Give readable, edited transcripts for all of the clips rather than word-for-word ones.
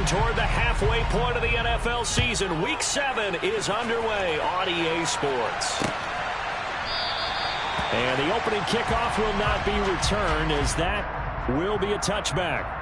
toward the halfway point of the NFL season. Week 7 is underway on EA Sports. And the opening kickoff will not be returned, as that will be a touchback.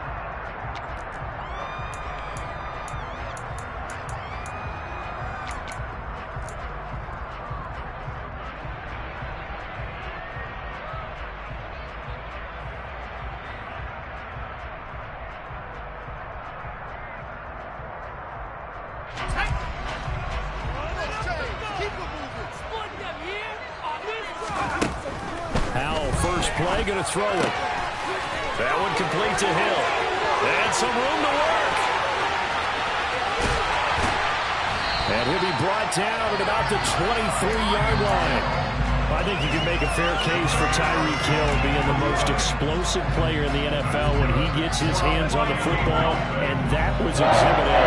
Play, going to throw it. That one complete to Hill. And some room to work. And he'll be brought down at about the 23-yard line. I think you can make a fair case for Tyreek Hill being the most explosive player in the NFL when he gets his hands on the football, and that was Exhibit A.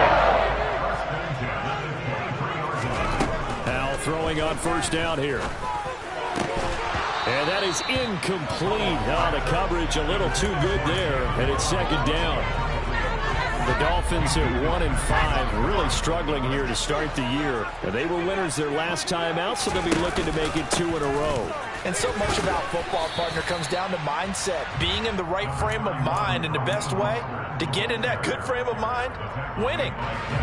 Now throwing on first down here. And that is incomplete. Oh, the coverage a little too good there, and it's second down. The Dolphins at 1-5, really struggling here to start the year. They were winners their last time out, so they'll be looking to make it 2 in a row. And so much about football, partner, comes down to mindset. Being in the right frame of mind, and the best way to get in that good frame of mind, winning.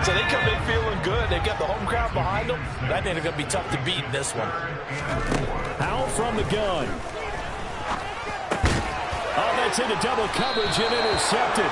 So they come in feeling good. They've got the home crowd behind them. I think they're going to be tough to beat in this one. Howell from the gun. Oh, that's into double coverage and intercepted.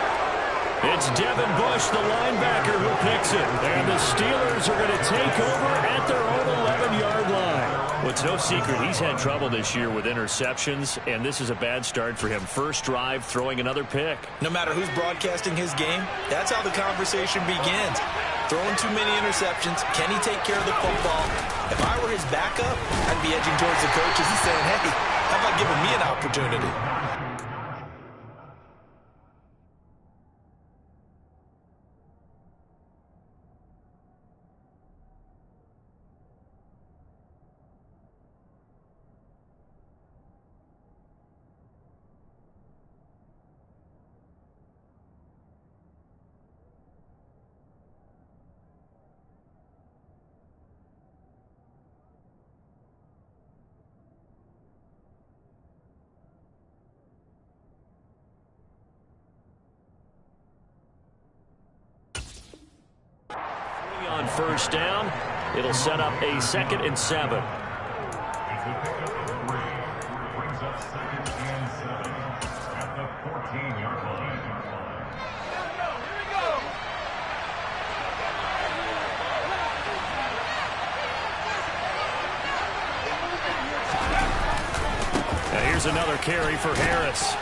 It's Devin Bush, the linebacker, who picks it. And the Steelers are going to take over at their own 11-yard line. Well, it's no secret he's had trouble this year with interceptions, and this is a bad start for him. First drive, throwing another pick. No matter who's broadcasting his game, that's how the conversation begins. Throwing too many interceptions. Can he take care of the football? If I were his backup, I'd be edging towards the coaches and saying, hey, how about giving me an opportunity? On first down, it'll set up a 2nd and 7. Now here's another carry for Harris.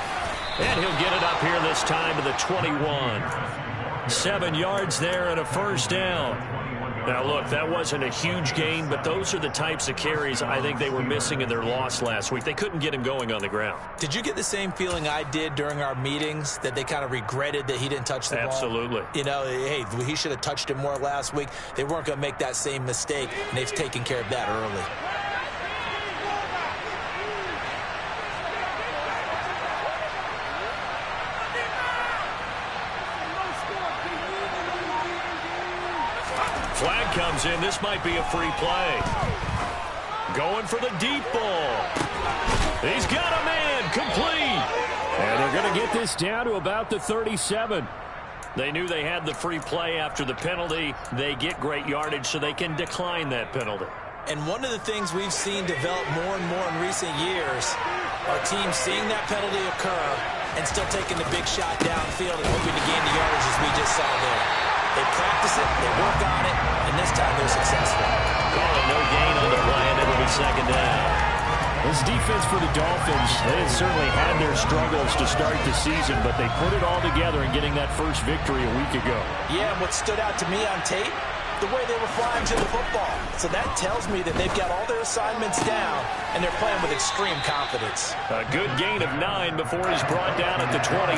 And he'll get it up here this time to the 21. 7 yards there and a first down. Now, look, that wasn't a huge gain, but those are the types of carries I think they were missing in their loss last week. They couldn't get him going on the ground. Did you get the same feeling I did during our meetings, that they kind of regretted that he didn't touch the ball? Absolutely. You know, hey, he should have touched it more last week. They weren't going to make that same mistake, and they've taken care of that early. Flag comes in. This might be a free play. Going for the deep ball. He's got a man. Complete. And they're going to get this down to about the 37. They knew they had the free play after the penalty. They get great yardage, so they can decline that penalty. And one of the things we've seen develop more and more in recent years are teams seeing that penalty occur and still taking the big shot downfield and hoping to gain the yardage, as we just saw there. They practice it, they work on it, and this time they're successful. Calling no gain on the play, and it'll be second down. This defense for the Dolphins, they had certainly had their struggles to start the season, but they put it all together in getting that first victory a week ago. Yeah, and what stood out to me on tape, the way they were flying to the football. So that tells me that they've got all their assignments down, and they're playing with extreme confidence. A good gain of 9 before he's brought down at the 28.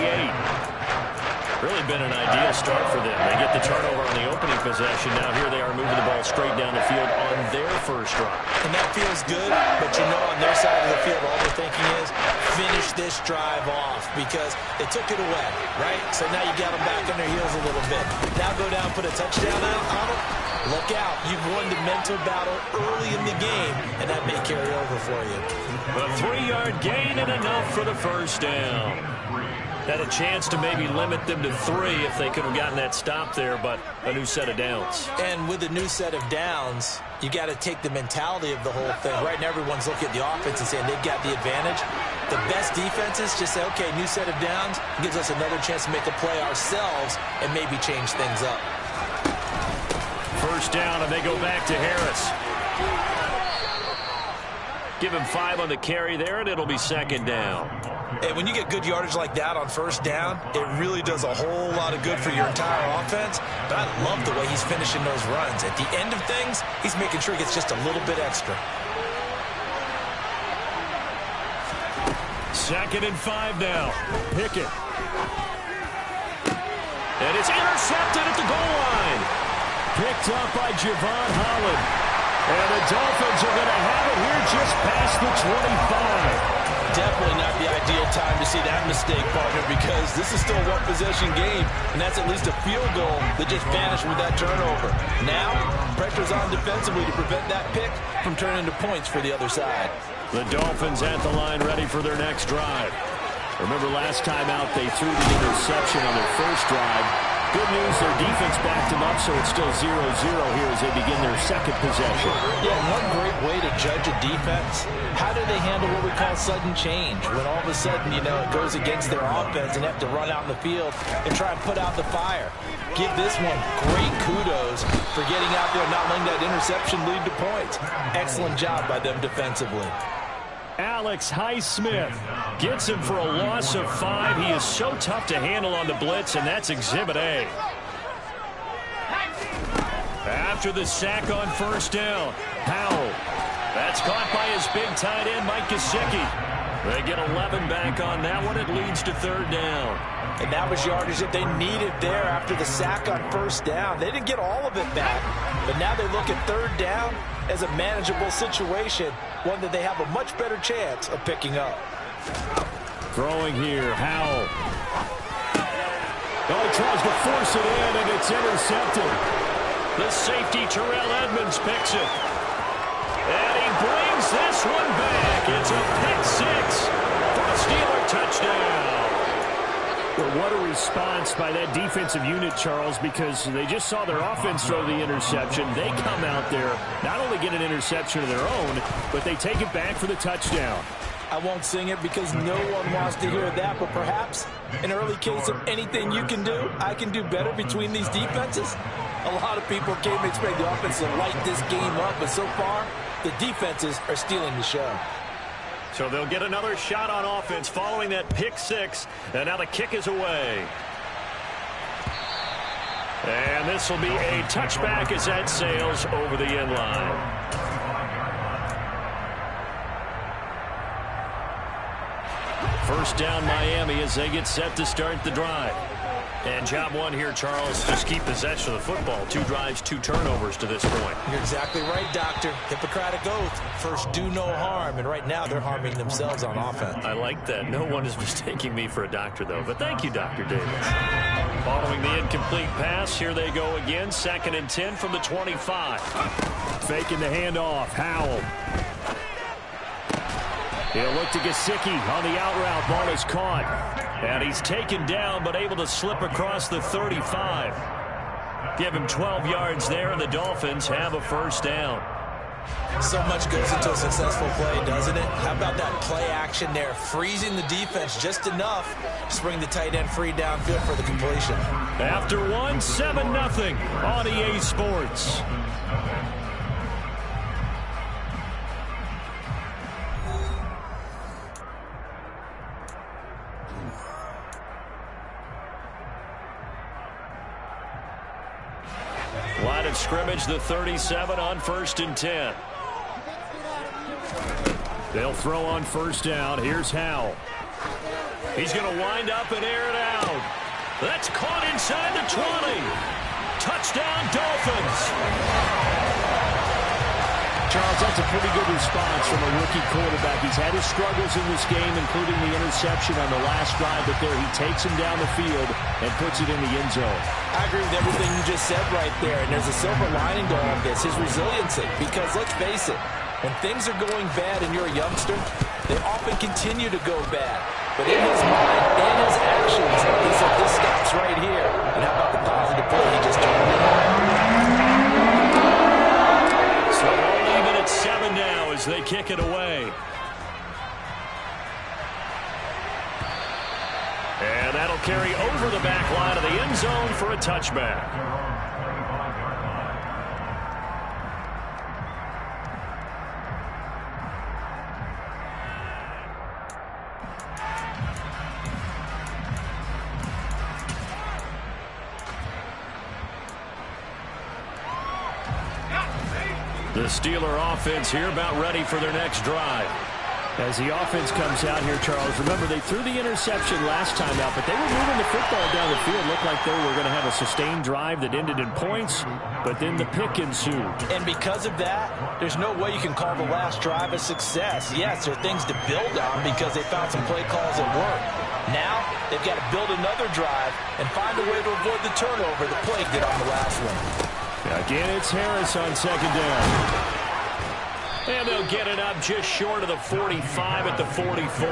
Really been an ideal start for them. They get the turnover on the opening possession. Now here they are moving the ball straight down the field on their first drive. And that feels good, but you know on their side of the field, all they're thinking is finish this drive off because they took it away, right? So now you got them back on their heels a little bit. Now go down, put a touchdown out on them. Look out. You've won the mental battle early in the game, and that may carry over for you. A 3-yard gain and enough for the first down. Had a chance to maybe limit them to 3 if they could have gotten that stop there, but a new set of downs. And with a new set of downs, you got to take the mentality of the whole thing. Right now, everyone's looking at the offense and saying they've got the advantage. The best defenses just say, okay, new set of downs gives us another chance to make a play ourselves and maybe change things up. First down, and they go back to Harris. Give him 5 on the carry there, and it'll be second down. And when you get good yardage like that on first down, it really does a whole lot of good for your entire offense. But I love the way he's finishing those runs. At the end of things, he's making sure he gets just a little bit extra. Second and 5 now. Pickett. And it's intercepted at the goal line. Picked up by Javon Holland. And the Dolphins are going to have it here just past the 25. Definitely not the ideal time to see that mistake, partner, because this is still a one-possession game, and that's at least a field goal that just vanished with that turnover. Now, pressure's on defensively to prevent that pick from turning into points for the other side. The Dolphins at the line ready for their next drive. Remember last time out they threw the interception on their first drive. Good news, their defense backed them up, so it's still 0-0 here as they begin their second possession. Yeah, one great way to judge a defense, how do they handle what we call sudden change? When all of a sudden, you know, it goes against their offense and they have to run out in the field and try and put out the fire. Give this one great kudos for getting out there and not letting that interception lead to points. Excellent job by them defensively. Alex Highsmith gets him for a loss of 5. He is so tough to handle on the blitz, and that's Exhibit A. After the sack on first down, Howell. That's caught by his big tight end, Mike Gesicki. They get 11 back on that one. It leads to third down. And that was yardage that they needed there after the sack on first down. They didn't get all of it back, but now they look at third down as a manageable situation, one that they have a much better chance of picking up. Throwing here, Howell. Oh, he tries to force it in, and it's intercepted. The safety, Terrell Edmonds, picks it. And he brings this one back. It's a pick 6 for a Steeler touchdown. Well, what a response by that defensive unit, Charles, because they just saw their offense throw the interception. They come out there, not only get an interception of their own, but they take it back for the touchdown. I won't sing it because no one wants to hear that, but perhaps an early case of anything you can do, I can do better between these defenses. A lot of people came to expect the offense to light this game up, but so far, the defenses are stealing the show. So they'll get another shot on offense following that pick 6. And now the kick is away. And this will be a touchback as that sails over the end line. First down Miami as they get set to start the drive. And job one here, Charles, just keep possession of the football. 2 drives, 2 turnovers to this point. You're exactly right, Doctor. Hippocratic oath. First, do no harm. And right now, they're harming themselves on offense. I like that. No one is mistaking me for a doctor, though. But thank you, Dr. Davis. Following the incomplete pass, here they go again. 2nd and 10 from the 25. Faking the handoff. Howell. He'll look to Gesicki on the out route. Ball is caught. And he's taken down, but able to slip across the 35. Give him 12 yards there, and the Dolphins have a first down. So much goes into a successful play, doesn't it? How about that play action there? Freezing the defense just enough to bring the tight end free downfield for the completion. After one, 7-0 on EA Sports. Line of scrimmage, the 37 on 1st and 10. They'll throw on first down. Here's Howell. He's going to wind up and air it out. That's caught inside the 20. Touchdown, Dolphins. Charles, that's a pretty good response from a rookie quarterback. He's had his struggles in this game, including the interception on the last drive, but there he takes him down the field and puts it in the end zone. I agree with everything you just said right there, and there's a silver lining to all of this, his resiliency, because let's face it, when things are going bad and you're a youngster, they often continue to go bad. But in his mind and his actions, he said, this stops right here. And how about the positive play he just turned in? So we'll leave it at 7 now as they kick it away. And that'll carry over the back line of the end zone for a touchback. The Steeler offense here about ready for their next drive. As the offense comes out here, Charles, remember they threw the interception last time out, but they were moving the football down the field. Looked like they were going to have a sustained drive that ended in points, but then the pick ensued. And because of that, there's no way you can call the last drive a success. Yes, there are things to build on because they found some play calls that work. Now, they've got to build another drive and find a way to avoid the turnover that plagued it on the last one. Again, it's Harris on second down. And they'll get it up just short of the 45 at the 44.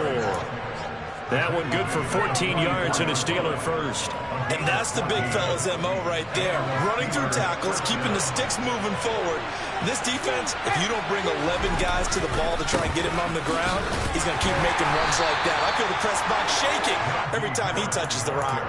That one good for 14 yards and a Steeler first. And that's the big fella's MO right there. Running through tackles, keeping the sticks moving forward. This defense, if you don't bring 11 guys to the ball to try and get him on the ground, he's going to keep making runs like that. I feel the press box shaking every time he touches the rock.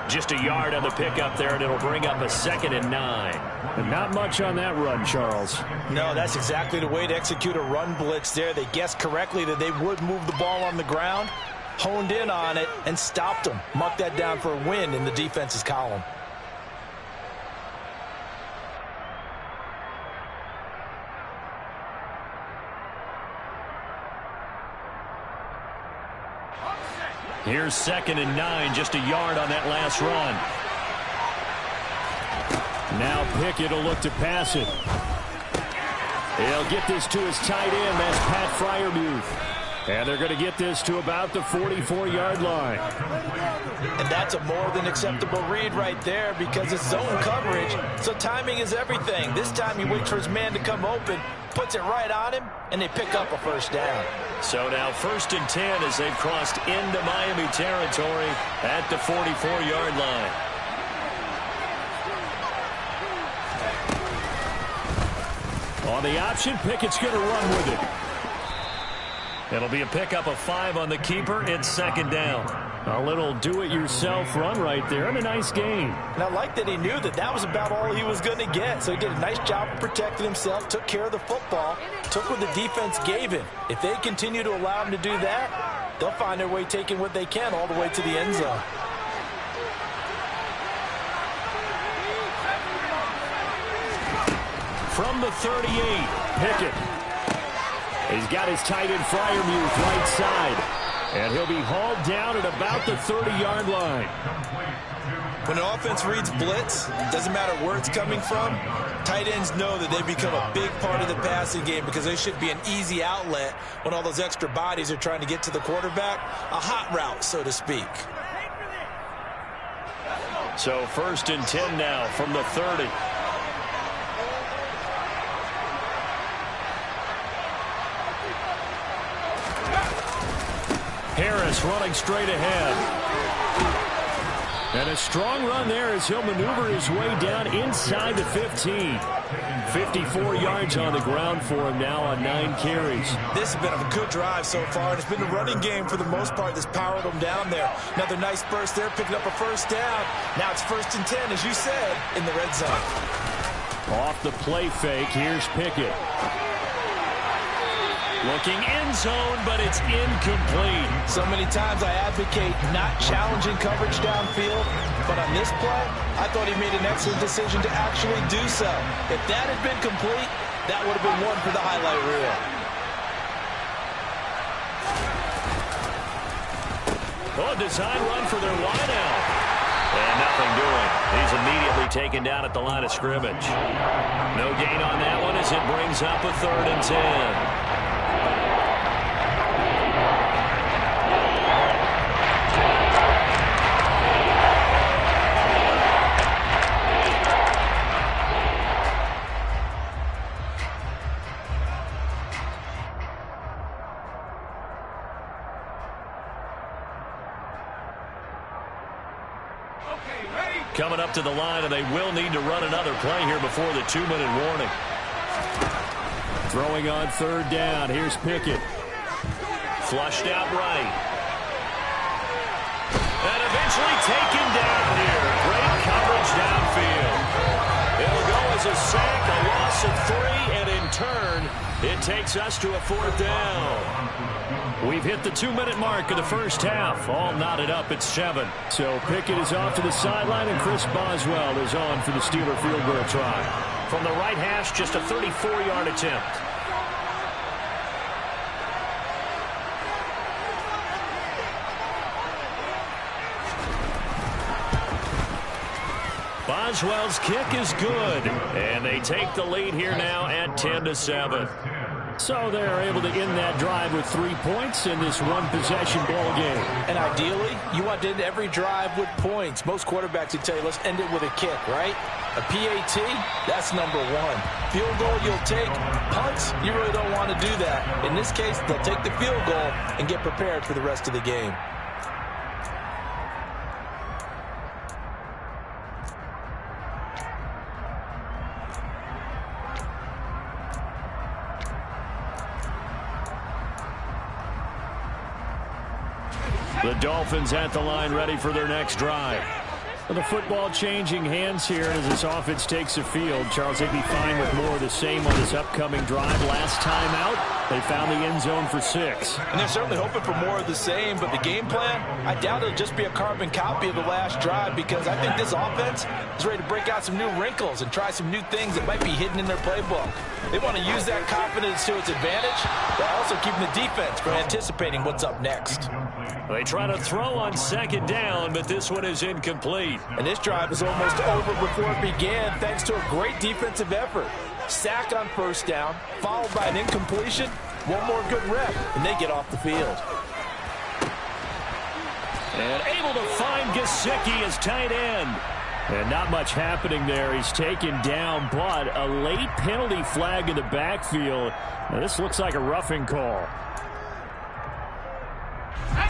Just a yard on the pickup there, and it'll bring up a 2nd and 9. And not much on that run, Charles. No, that's exactly the way to execute a run blitz there. They guessed correctly that they would move the ball on the ground, honed in on it, and stopped them. Mark that down for a win in the defense's column. Here's 2nd and 9, just a yard on that last run. Now Pickett will look to pass it. He'll get this to his tight end. That's Pat Freiermuth. And they're going to get this to about the 44-yard line. And that's a more than acceptable read right there because it's zone coverage, so timing is everything. This time he waits for his man to come open, puts it right on him, and they pick up a first down. So now 1st and 10 as they've crossed into Miami territory at the 44-yard line. On the option, Pickett's going to run with it. It'll be a pickup of 5 on the keeper. It's 2nd down. A little do-it-yourself run right there and a nice gain. And I like that he knew that that was about all he was going to get. So he did a nice job of protecting himself, took care of the football, took what the defense gave him. If they continue to allow him to do that, they'll find their way taking what they can all the way to the end zone. From the 38, Pickett. He's got his tight end Freiermuth right side. And he'll be hauled down at about the 30-yard line. When an offense reads blitz, doesn't matter where it's coming from, tight ends know that they become a big part of the passing game because they should be an easy outlet when all those extra bodies are trying to get to the quarterback. A hot route, so to speak. So 1st and 10 now from the 30. Harris running straight ahead. And a strong run there as he'll maneuver his way down inside the 15. 54 yards on the ground for him now on 9 carries. This has been a good drive so far, and it's been the running game for the most part that's powered them down there. Another nice burst there, picking up a first down. Now it's 1st and 10, as you said, in the red zone. Off the play fake, here's Pickett. Looking end zone, but it's incomplete. So many times I advocate not challenging coverage downfield, but on this play, I thought he made an excellent decision to actually do so. If that had been complete, that would have been one for the highlight reel. Oh, design run for their wideout. nothing doing. He's immediately taken down at the line of scrimmage. No gain on that one as it brings up a 3rd and 10. Coming up to the line, and they will need to run another play here before the 2-minute warning. Throwing on 3rd down. Here's Pickett. Flushed out right. And eventually taken down here. Great coverage downfield. It'll go as a sack, a loss of 3, and in turn, it takes us to a 4th down. We've hit the 2-minute mark of the first half. All knotted up at 7. So Pickett is off to the sideline, and Chris Boswell is on for the Steeler field goal try. From the right hash, just a 34-yard attempt. Boswell's kick is good, and they take the lead here now at 10-7. So they're able to end that drive with 3 points in this one-possession ball game. And ideally, you want to end every drive with points. Most quarterbacks would tell you, let's end it with a kick, right? A PAT, that's number 1. Field goal, you'll take. Punts, you really don't want to do that. In this case, they'll take the field goal and get prepared for the rest of the game. The Dolphins at the line ready for their next drive. The football changing hands here as this offense takes the field. Charles, they'd be fine with more of the same on this upcoming drive. Last time out, they found the end zone for 6. And they're certainly hoping for more of the same, but the game plan, I doubt it'll just be a carbon copy of the last drive, because I think this offense is ready to break out some new wrinkles and try some new things that might be hidden in their playbook. They want to use that confidence to its advantage, while also keeping the defense from anticipating what's up next. They try to throw on 2nd down, but this one is incomplete. And this drive is almost over before it began, thanks to a great defensive effort. Sack on 1st down, followed by an incompletion. One more good rep, and they get off the field. And able to find Gesicki as tight end. And not much happening there. He's taken down, but a late penalty flag in the backfield. Now, this looks like a roughing call.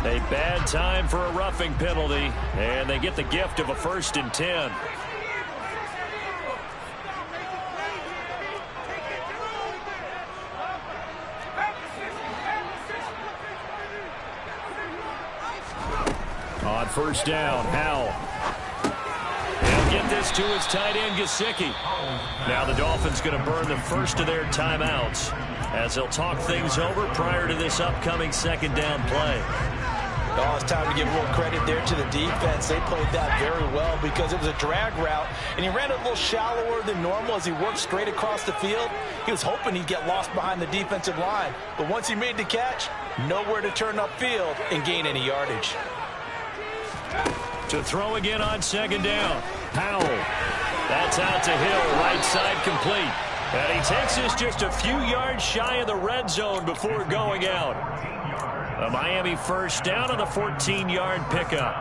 A bad time for a roughing penalty, and they get the gift of a 1st and 10. On 1st down, Howell. He'll get this to his tight end, Gesicki. Now the Dolphins going to burn the first of their timeouts as they'll talk things over prior to this upcoming 2nd down play. Oh, it's time to give a little credit there to the defense. They played that very well because it was a drag route, and he ran it a little shallower than normal as he worked straight across the field. He was hoping he'd get lost behind the defensive line, but once he made the catch, nowhere to turn upfield and gain any yardage. To throw again on 2nd down, Powell. That's out to Hill, right side complete. And he takes this just a few yards shy of the red zone before going out. A Miami 1st down on the 14-yard pickup.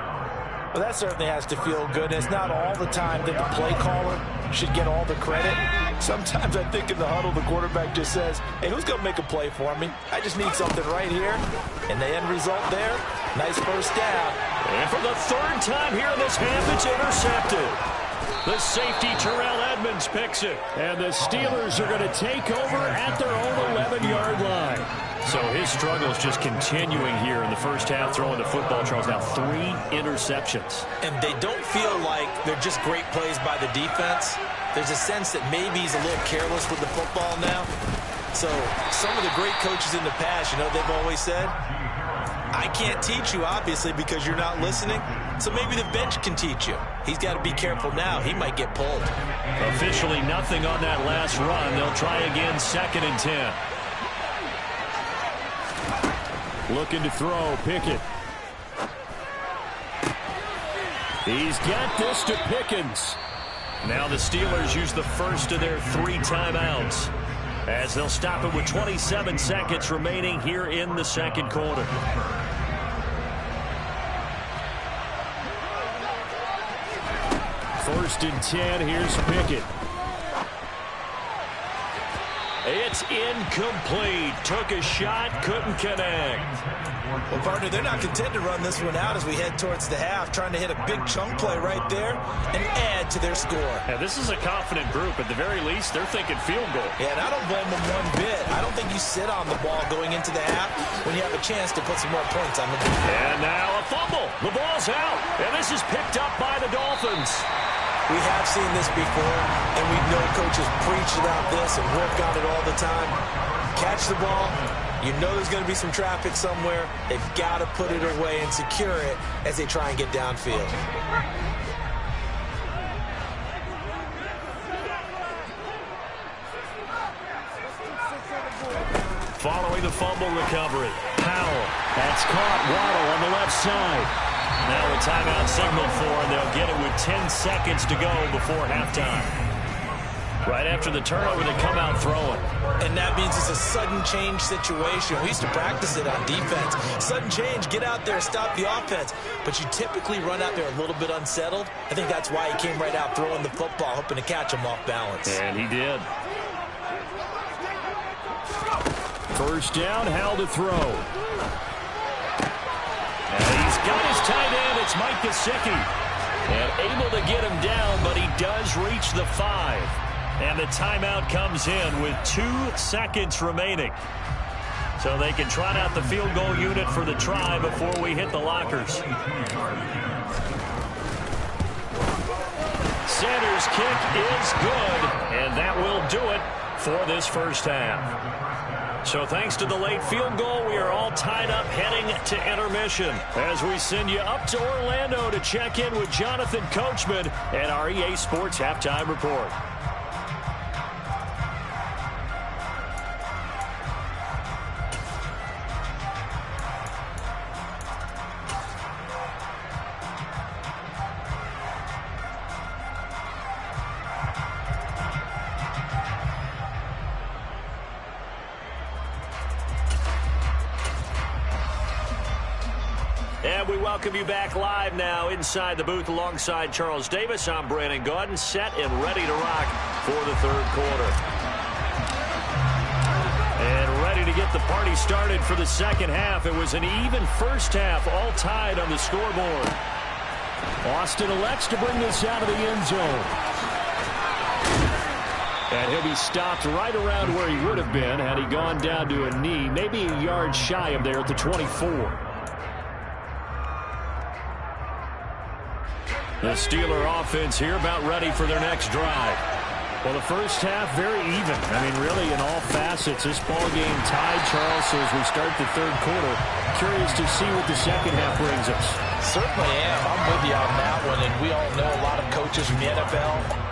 Well, that certainly has to feel good. It's not all the time that the play caller should get all the credit. Sometimes I think in the huddle, the quarterback just says, hey, who's going to make a play for me? I just need something right here. And the end result there, nice 1st down. And for the 3rd time here in this half, it's intercepted. The safety, Terrell Edmonds, picks it. And the Steelers are going to take over at their own 11-yard line. So his struggle is just continuing here in the first half, throwing the football. Charles, now 3 interceptions. And they don't feel like they're just great plays by the defense. There's a sense that maybe he's a little careless with the football now. So some of the great coaches in the past, you know, they've always said, I can't teach you, obviously, because you're not listening. So maybe the bench can teach you. He's got to be careful now. He might get pulled. Officially nothing on that last run. They'll try again, 2nd and 10. Looking to throw, Pickett. He's got this to Pickens. Now the Steelers use the first of their 3 timeouts, as they'll stop it with 27 seconds remaining here in the second quarter. First and 10, here's Pickett. It's incomplete. Took a shot, couldn't connect. Well, partner, they're not content to run this one out as we head towards the half, trying to hit a big chunk play right there and add to their score. Yeah, this is a confident group. At the very least, they're thinking field goal. Yeah, and I don't blame them one bit. I don't think you sit on the ball going into the half when you have a chance to put some more points on the board. And now a fumble. The ball's out, and this is picked up by the Dolphins. We have seen this before, and we know coaches preach about this and work on it all the time. Catch the ball. You know there's going to be some traffic somewhere. They've got to put it away and secure it as they try and get downfield. Following the fumble recovery, Powell. That's caught. Waddle on the left side. Now a timeout signaled for, and they'll get it with 10 seconds to go before halftime. Right after the turnover, they come out throwing. And that means it's a sudden change situation. We used to practice it on defense. Sudden change, get out there, stop the offense. But you typically run out there a little bit unsettled. I think that's why he came right out throwing the football, hoping to catch him off balance. And he did. First down, Howell to throw. And he's got his tight end. It's Mike Gesicki. And able to get him down, but he does reach the 5. And the timeout comes in with 2 seconds remaining. So they can trot out the field goal unit for the try before we hit the lockers. Sanders' kick is good, and that will do it for this first half. So thanks to the late field goal, we are all tied up heading to intermission as we send you up to Orlando to check in with Jonathan Coachman and our EA Sports Halftime Report. And we welcome you back live now inside the booth alongside Charles Davis. I'm Brandon Gaudin, set and ready to rock for the third quarter. And ready to get the party started for the second half. It was an even first half, all tied on the scoreboard. Austin elects to bring this out of the end zone. And he'll be stopped right around where he would have been had he gone down to a knee, maybe a yard shy of there at the 24. The Steeler offense here about ready for their next drive. Well, the first half very even. I mean, really in all facets. This ball game tied, Charles, so as we start the third quarter. Curious to see what the second half brings us. Certainly am. I'm with you on that one, and we all know a lot of coaches from the NFL.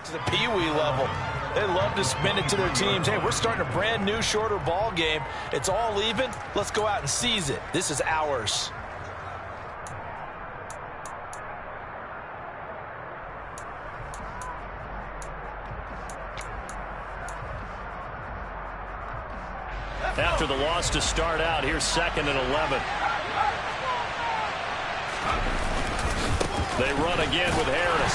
to the pee-wee level. They love to spin it to their teams. Hey, we're starting a brand new, shorter ball game. It's all even. Let's go out and seize it. This is ours. After the loss to start out, here's 2nd and 11. They run again with Harris.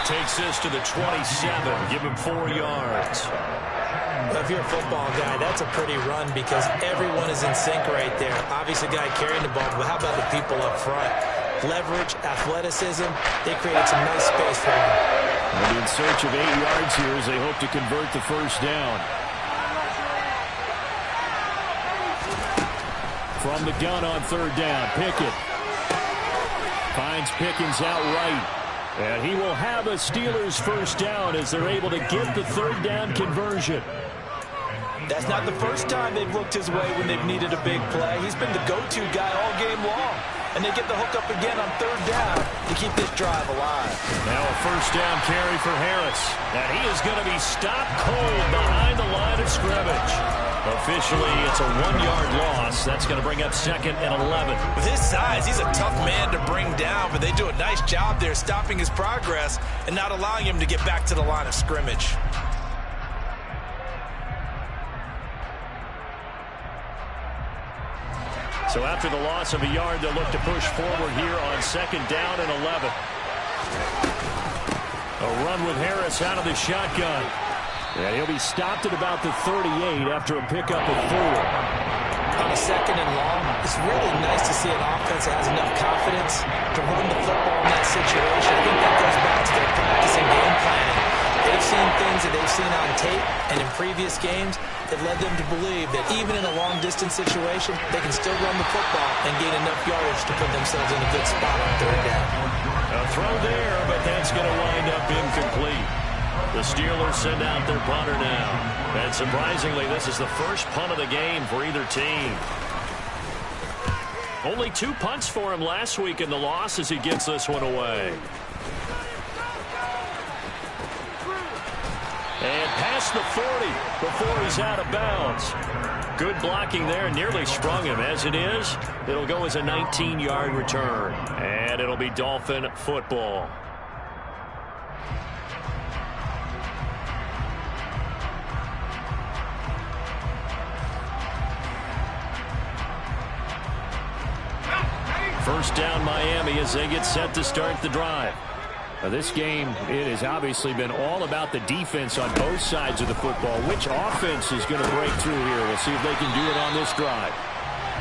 Takes this to the 27. Give him 4 yards. If you're a football guy, that's a pretty run because everyone is in sync right there. Obviously, the guy carrying the ball, but how about the people up front? Leverage, athleticism, they created some nice space for him. And in search of 8 yards here as they hope to convert the first down. From the gun on 3rd down, Pickett finds Pickens out right. And he will have a Steelers first down as they're able to get the 3rd down conversion. That's not the first time they've looked his way when they've needed a big play. He's been the go-to guy all game long. And they get the hook up again on 3rd down to keep this drive alive. Now a first down carry for Harris. And he is going to be stopped cold behind the line of scrimmage. Officially, it's a 1-yard loss. That's going to bring up 2nd and 11. With his size, he's a tough man to bring down, but they do a nice job there stopping his progress and not allowing him to get back to the line of scrimmage. So after the loss of a yard, they'll look to push forward here on 2nd down and 11. A run with Harris out of the shotgun. And he'll be stopped at about the 38 after a pickup of 4. On a 2nd and long, it's really nice to see an offense that has enough confidence to run the football in that situation. I think that goes back to their practice and game planning. They've seen things that they've seen on tape and in previous games that led them to believe that even in a long-distance situation, they can still run the football and gain enough yardage to put themselves in a good spot on 3rd down. A throw there, but that's going to wind up incomplete. The Steelers send out their punter now. And surprisingly, this is the first punt of the game for either team. Only 2 punts for him last week in the loss as he gets this one away. And past the 40 before he's out of bounds. Good blocking there, nearly sprung him. As it is, it'll go as a 19-yard return. And it'll be Dolphin football. First down Miami as they get set to start the drive. Now this game, it has obviously been all about the defense on both sides of the football. Which offense is going to break through here? We'll see if they can do it on this drive.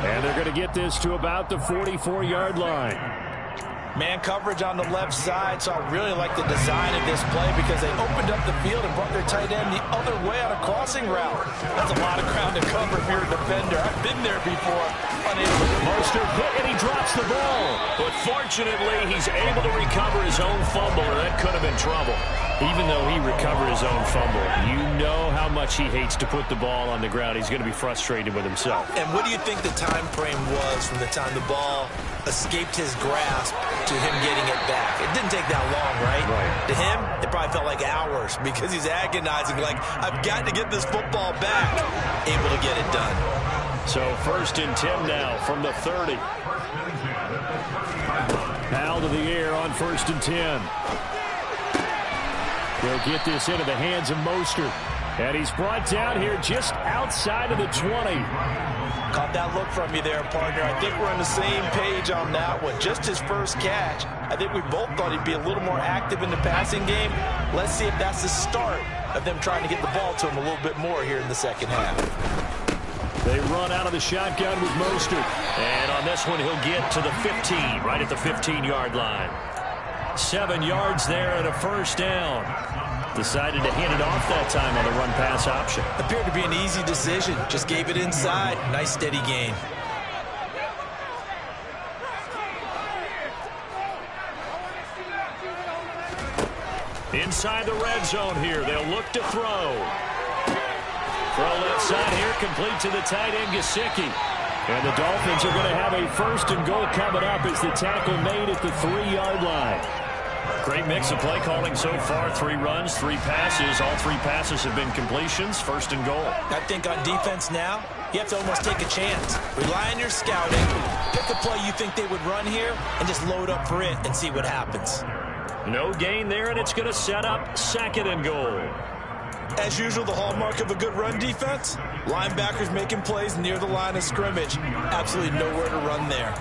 And they're going to get this to about the 44-yard line. Man coverage on the left side, so I really like the design of this play because they opened up the field and brought their tight end the other way on a crossing route. That's a lot of ground to cover if you're a defender. I've been there before. Mostert hit and he drops the ball. But fortunately, he's able to recover his own fumble, or that could have been trouble. Even though he recovered his own fumble, you know how much he hates to put the ball on the ground. He's going to be frustrated with himself. And what do you think the time frame was from the time the ball escaped his grasp to him getting it back? It didn't take that long, right? To him, it probably felt like hours because he's agonizing, like, I've got to get this football back. Able to get it done. So 1st and 10 now from the 30. Powell to the air on 1st and 10. They'll get this into the hands of Mostert. And he's brought down here just outside of the 20. Caught that look from you there, partner. I think we're on the same page on that one. Just his first catch. I think we both thought he'd be a little more active in the passing game. Let's see if that's the start of them trying to get the ball to him a little bit more here in the second half. They run out of the shotgun with Mostert. And on this one, he'll get to the 15, right at the 15-yard line. 7 yards there and a first down. Decided to hand it off that time on the run-pass option. Appeared to be an easy decision. Just gave it inside. Nice, steady gain. Inside the red zone here. They'll look to throw. Throw left side here, complete to the tight end, Gesicki. And the Dolphins are going to have a 1st and goal coming up as the tackle made at the 3-yard line. Great mix of play calling so far. 3 runs, 3 passes. All 3 passes have been completions. 1st and goal. I think on defense now, you have to almost take a chance. Rely on your scouting. Pick a play you think they would run here and just load up for it and see what happens. No gain there, and it's going to set up 2nd and goal. As usual, the hallmark of a good run defense, linebackers making plays near the line of scrimmage. Absolutely nowhere to run there.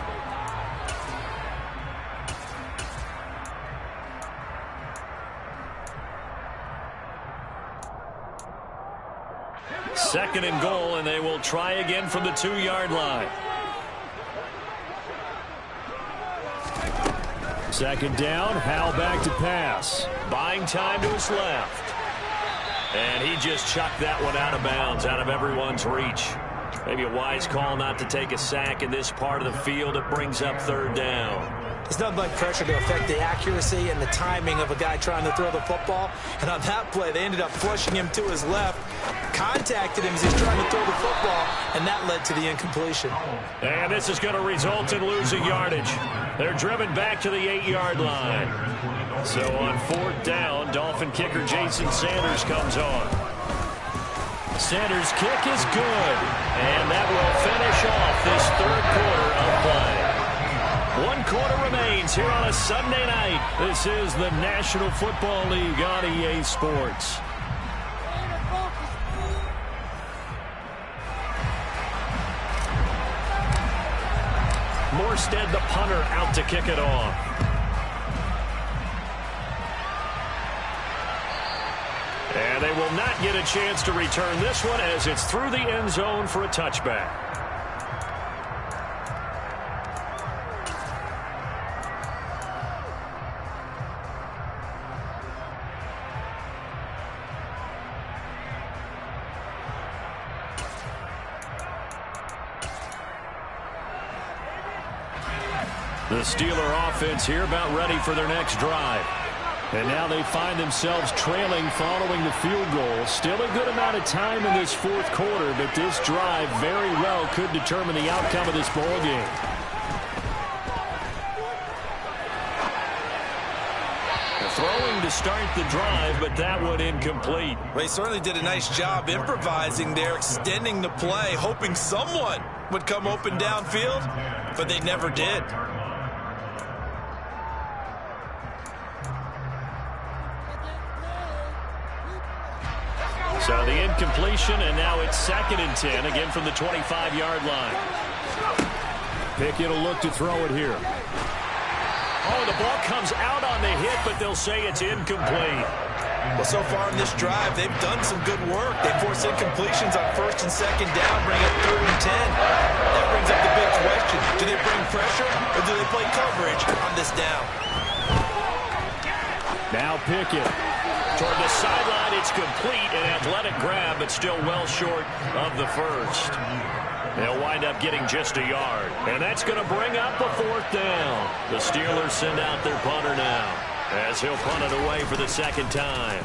Second and goal, and they will try again from the 2-yard line. 2nd down, Howell back to pass. Buying time to his left. And he just chucked that one out of bounds, out of everyone's reach. Maybe a wise call not to take a sack in this part of the field. It brings up 3rd down. It's nothing like pressure to affect the accuracy and the timing of a guy trying to throw the football. And on that play, they ended up flushing him to his left, contacted him as he's trying to throw the football, and that led to the incompletion. And this is going to result in losing yardage. They're driven back to the 8-yard line. So on 4th down, Dolphin kicker Jason Sanders comes on. Sanders' kick is good, and that will finish off this 3rd quarter of play. 1 quarter remains here on a Sunday night. This is the National Football League on EA Sports. Morstead, the punter, out to kick it off. And they will not get a chance to return this one as it's through the end zone for a touchback. The Steeler offense here about ready for their next drive. And now they find themselves trailing following the field goal. Still a good amount of time in this 4th quarter, but this drive very well could determine the outcome of this ball game. Throwing to start the drive, but that one incomplete. They certainly did a nice job improvising there, extending the play, hoping someone would come open downfield, but they never did. So the incompletion, and now it's 2nd and 10, again from the 25-yard line. Pickett will look to throw it here. Oh, the ball comes out on the hit, but they'll say it's incomplete. Well, so far in this drive, they've done some good work. They force incompletions on 1st and 2nd down, bring up 3rd and 10. That brings up the big question. Do they bring pressure, or do they play coverage on this down? Now Pickett. Toward the sideline, it's complete, an athletic grab, but still well short of the 1st. They'll wind up getting just a yard, and that's going to bring up a 4th down. The Steelers send out their punter now, as he'll punt it away for the 2nd time.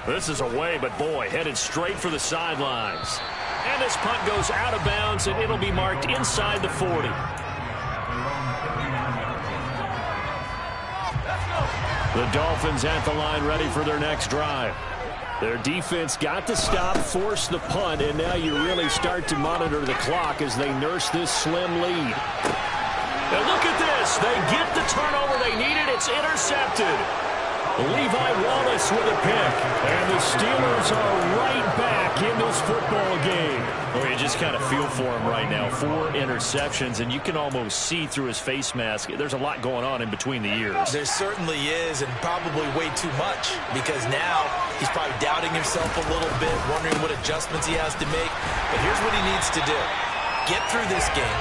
This is away, but boy, headed straight for the sidelines. And this punt goes out of bounds, and it'll be marked inside the 40. The Dolphins at the line ready for their next drive. Their defense got the stop, forced the punt, and now you really start to monitor the clock as they nurse this slim lead. And look at this. They get the turnover they needed. It's intercepted. Levi Wallace with a pick. And the Steelers are right back in this football game. Well, you just kind of feel for him right now. 4 interceptions, and you can almost see through his face mask. There's a lot going on in between the ears. There certainly is, and probably way too much, because now he's probably doubting himself a little bit, wondering what adjustments he has to make. But here's what he needs to do. Get through this game.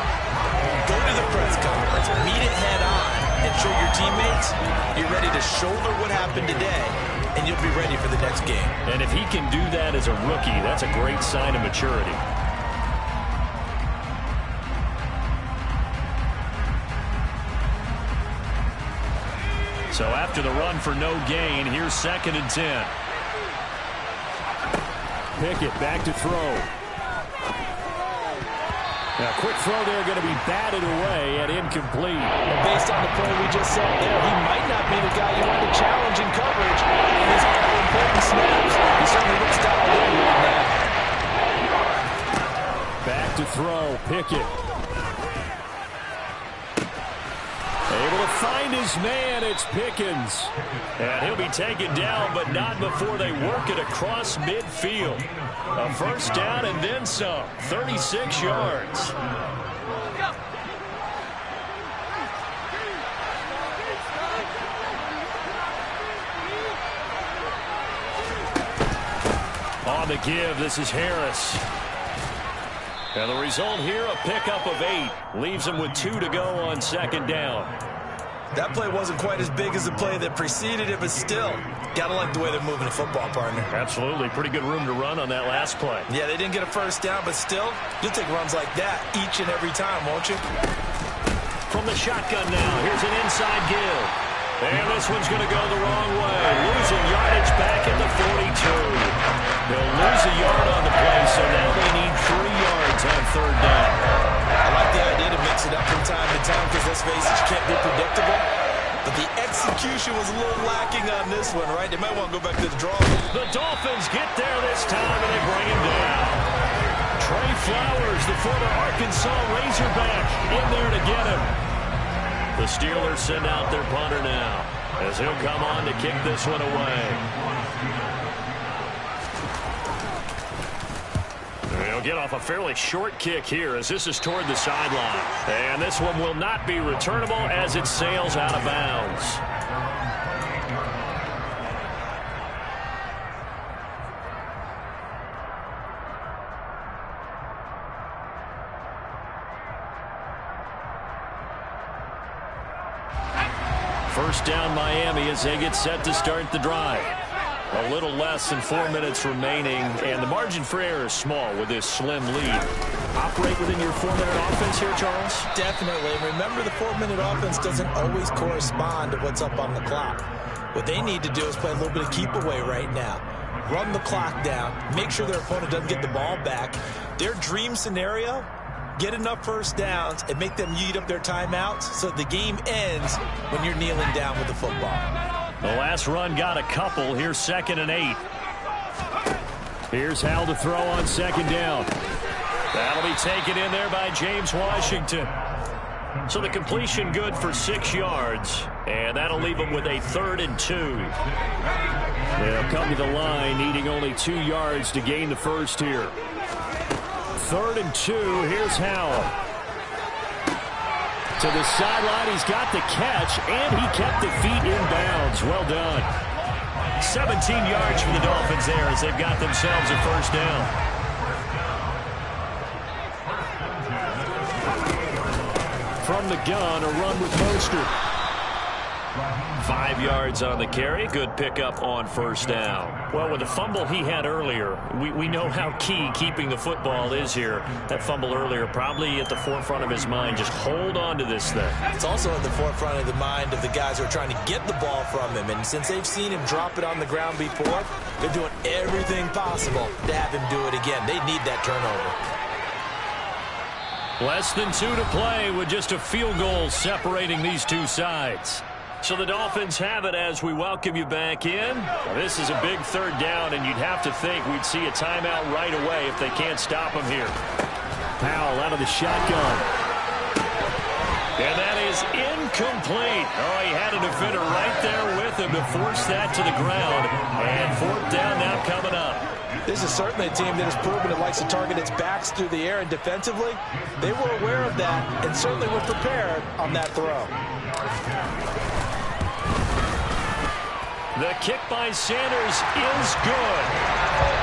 Go to the press conference. Meet it head on. And show your teammates you're ready to shoulder what happened today, and you'll be ready for the next game. And if he can do that as a rookie, that's a great sign of maturity. So after the run for no gain, here's 2nd and 10. Pickett back to throw. Now, quick throw there going to be batted away and incomplete. And based on the play we just saw there, he might not be the guy you want to challenge in coverage in these all-important snaps. He certainly looks dialed in right now. Back to throw, Pickett. Able to find his man, it's Pickens. And he'll be taken down, but not before they work it across midfield. A first down and then some, 36 yards. On the give, this is Harris. And the result here, a pickup of 8. Leaves him with 2 to go on second down. That play wasn't quite as big as the play that preceded it, but still, gotta like the way they're moving the football, partner. Absolutely. Pretty good room to run on that last play. Yeah, they didn't get a first down, but still, you'll take runs like that each and every time, won't you? From the shotgun now, here's an inside give. And this one's going to go the wrong way. Losing yardage back at the 42. They'll lose a yard on the play, so now they need 3 yards on third down. I like the idea to mix it up from time to time because, let's face it, you can't be predictable. But the execution was a little lacking on this one, right? They might want to go back to the drawing board. The Dolphins get there this time, and they bring him down. Trey Flowers, the former Arkansas Razorback, in there to get him. The Steelers send out their punter now, as he'll come on to kick this one away. He'll get off a fairly short kick here as this is toward the sideline. And this one will not be returnable as it sails out of bounds. First down Miami as they get set to start the drive. A little less than 4 minutes remaining, and the margin for error is small with this slim lead. Operate within your 4-minute offense here, Charles? Definitely. Remember, the 4-minute offense doesn't always correspond to what's up on the clock. What they need to do is play a little bit of keep away right now. Run the clock down. Make sure their opponent doesn't get the ball back. Their dream scenario, get enough first downs and make them eat up their timeouts so the game ends when you're kneeling down with the football. The last run got a couple. Here's 2nd and 8. Here's Howell to throw on second down. That'll be taken in there by James Washington. So the completion good for 6 yards, and that'll leave them with a 3rd and 2. They'll come to the line needing only 2 yards to gain the first here. 3rd and 2. Here's Howell. To the sideline, he's got the catch, and he kept the feet in bounds. Well done. 17 yards for the Dolphins there as they've got themselves a first down. From the gun, a run with Mostert. 5 yards on the carry. Good pickup on first down. Well, with the fumble he had earlier, we know how key keeping the football is here. That fumble earlier probably at the forefront of his mind. Just hold on to this thing. It's also at the forefront of the mind of the guys who are trying to get the ball from him. And since they've seen him drop it on the ground before, they're doing everything possible to have him do it again. They need that turnover. Less than 2 to play with just a field goal separating these two sides. So the Dolphins have it as we welcome you back in. This is a big 3rd down, and you'd have to think we'd see a timeout right away if they can't stop him here. Powell out of the shotgun. And that is incomplete. Oh, he had a defender right there with him to force that to the ground. And 4th down now coming up. This is certainly a team that has proven it likes to target its backs through the air, and defensively, they were aware of that and certainly were prepared on that throw. The kick by Sanders is good.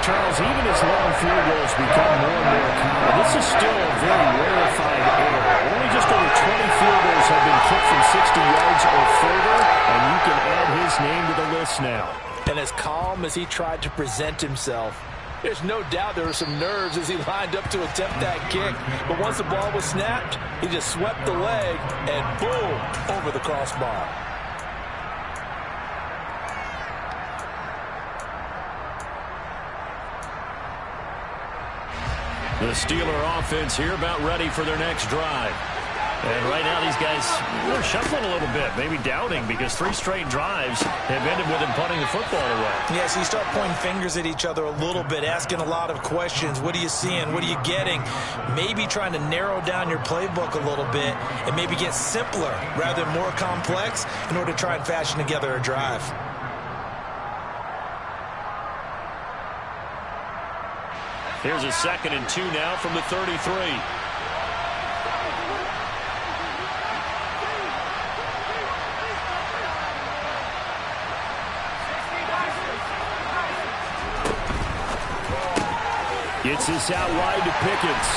Charles, even as long field goals become more and more common, this is still a very rarefied error. Only just over 20 field goals have been kicked from 60 yards or further, and you can add his name to the list now. And as calm as he tried to present himself, there's no doubt there were some nerves as he lined up to attempt that kick. But once the ball was snapped, he just swept the leg and boom, over the crossbar. The Steeler offense here about ready for their next drive. And right now these guys, they're shuffling a little bit, maybe doubting, because 3 straight drives have ended with them punting the football away. Yeah, so you start pointing fingers at each other a little bit, asking a lot of questions. What are you seeing? What are you getting? Maybe trying to narrow down your playbook a little bit and maybe get simpler rather than more complex in order to try and fashion together a drive. Here's a 2nd and 2 now from the 33. Gets this out wide to Pickens.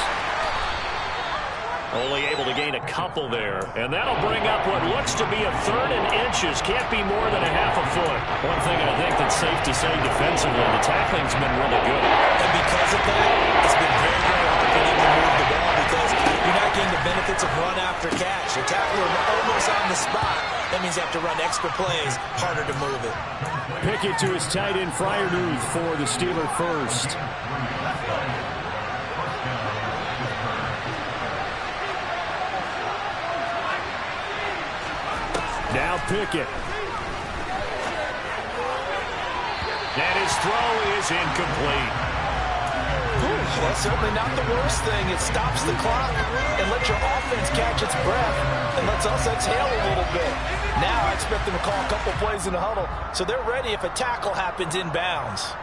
Only able to gain a couple there. And that'll bring up what looks to be a 3rd and inches. Can't be more than a half a foot. One thing I think that's safe to say defensively, the tackling's been really good. And because of that, it's been very, very hard for them to move the ball because you're not getting the benefits of run after catch. Your tackler almost on the spot. That means you have to run extra plays, harder to move it. Pickett to his tight end, Freiermuth, for the Steeler first. Now Pickett. And his throw is incomplete. That's certainly not the worst thing. It stops the clock and lets your offense catch its breath and lets us exhale a little bit. Now I expect them to call a couple plays in the huddle so they're ready if a tackle happens inbounds.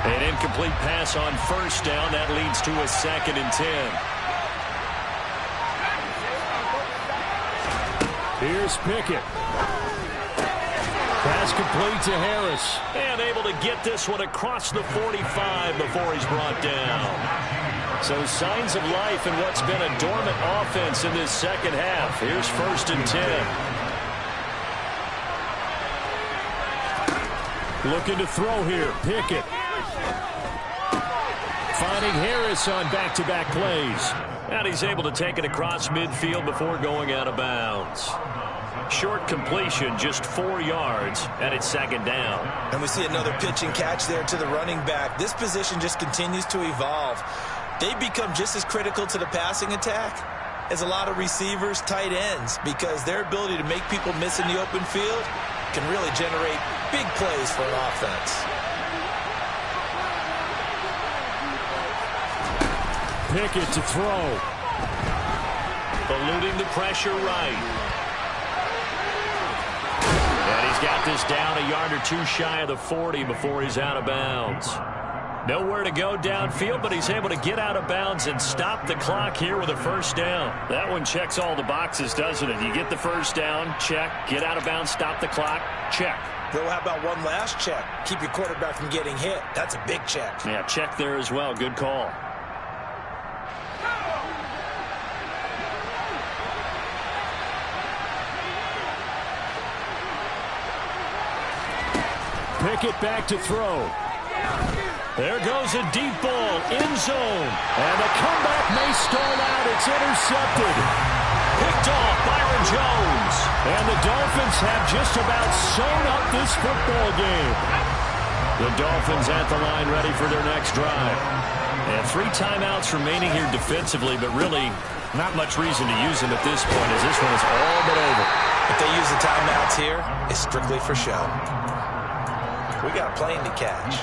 An incomplete pass on 1st down. That leads to a 2nd and 10. Here's Pickett. Pass complete to Harris. And able to get this one across the 45 before he's brought down. So signs of life in what's been a dormant offense in this 2nd half. Here's 1st and 10. Looking to throw here. Pickett. Finding Harris on back-to-back plays. And he's able to take it across midfield before going out of bounds. Short completion, just 4 yards, and it's 2nd down. And we see another pitch and catch there to the running back. This position just continues to evolve. They become just as critical to the passing attack as a lot of receivers, tight ends, because their ability to make people miss in the open field can really generate big plays for an offense. Pickett to throw. Eluding the pressure right. And he's got this down a yard or 2 shy of the 40 before he's out of bounds. Nowhere to go downfield, but he's able to get out of bounds and stop the clock here with a 1st down. That one checks all the boxes, doesn't it? You get the 1st down, check. Get out of bounds, stop the clock, check. Though, how about one last check? Keep your quarterback from getting hit. That's a big check. Yeah, check there as well. Good call. Pickett back to throw. There goes a deep ball, end zone. And the comeback may stall out. It's intercepted. Picked off Byron Jones. And the Dolphins have just about sewn up this football game. The Dolphins at the line ready for their next drive. And 3 timeouts remaining here defensively, but really not much reason to use them at this point as this one is all but over. If they use the timeouts here, it's strictly for show. We got a plane to catch.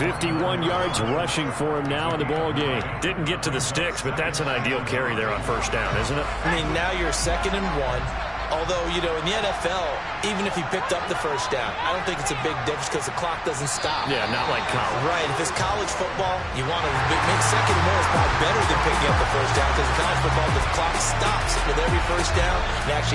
51 yards rushing for him now in the ball game. Didn't get to the sticks, but that's an ideal carry there on 1st down, isn't it? I mean, now you're 2nd and 1. Although, you know, in the NFL, even if he picked up the 1st down, I don't think it's a big difference because the clock doesn't stop. Yeah, not like college. Right. If it's college football, you want to make 2nd and 1 is probably better than picking up the 1st down because in college football, the clock stops with every 1st down and actually